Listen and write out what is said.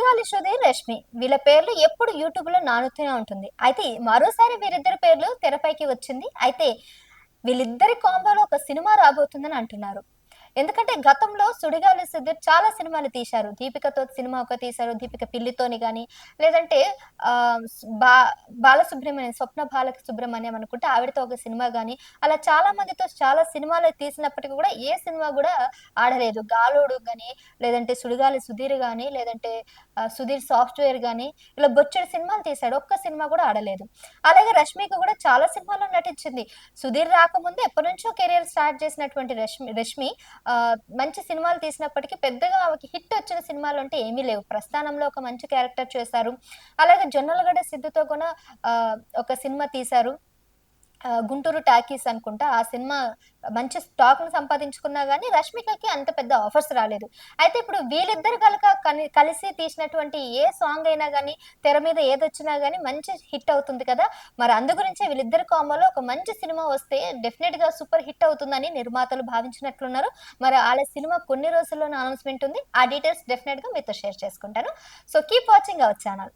సుడిగాలి సుధీర్, రష్మి వీళ్ళ పేర్లు ఎప్పుడు యూట్యూబ్‌లో నానుతూనే ఉంటుంది. అయితే మరోసారి వీరిద్దరి పేర్లు తెరపైకి వచ్చింది. అయితే వీళ్ళిద్దరి కాంబోలో ఒక సినిమా రాబోతుందని అంటున్నారు. ఎందుకంటే గతంలో 'సుడిగాలి సుధీర్' చాలా సినిమాలు తీశారు. 'దీపికతో' సినిమా ఒకటి తీశారు. 'దీపిక పిల్లితోని' గాని, లేదంటే ఆహ్, స్ బా బాలసుబ్రహ్మణ్యం 'స్వప్న బాలసుబ్రహ్మణ్యం' అనుకుంటే ఆవిడతో ఒక సినిమా గాని, అలా చాలా మందితో చాలా సినిమాలు తీసినప్పటికి కూడా ఏ సినిమా గూడా ఆడలేదు. 'గాలోడు' గాని, లేదంటే 'సుడిగాలి సుధీర్' గాని, లేదంటే 'సుధీర్ సాఫ్ట్‌వేర్' గాని, ఇలా బొచ్చెడు సినిమాలు తీశాడు. ఒక్క సినిమా కూడా ఆడలేదు. అలాగే 'రష్మిక' కూడా చాలా సినిమాల్లో నటించింది. 'సుధీర్' రాకముందు ఎప్పటినుంచో కెరియర్ స్టార్ట్ చేసినటువంటి రష్మి మంచి సినిమాలు తీసినప్పటికీ పెద్దగా ఆమెకి హిట్ వచ్చిన సినిమాలంటే ఏమీ లేవు. 'ప్రస్థానంలో' ఒక మంచి క్యారెక్టర్ చేశారు. అలాగే 'జొన్నలగడ్డ సిద్దుతో' కూడా ఒక సినిమా తీశారు. 'గుంటూరు టాకీస్' అనుకుంటా. ఆ సినిమా మంచి టాక్‌ని సంపాదించుకున్నా గానీ, 'రష్మిక'కి అంత పెద్ద ఆఫర్స్ రాలేదు. అయితే ఇప్పుడు వీళ్ళిద్దరు గనక కలిసి తీసినటువంటి ఏ సాంగ్ అయినా గానీ, తెర మీద ఏదొచ్చినా గానీ మంచి హిట్ అవుతుంది కదా! మరి అందు గురించే వీళ్ళిద్దరి కాంబోలో ఒక మంచి సినిమా వస్తే డెఫినెట్‌గా సూపర్ హిట్ అవుతుందని నిర్మాతలు భావించినట్లున్నారు. మరి ఆళ్ళ సినిమా కొన్ని రోజుల్లోనే అనౌన్స్‌మెంట్ ఉంది. ఆ డీటెయిల్స్ డెఫినెట్‌గా మీతో షేర్ చేసుకుంటాను. So, keep watching our channel.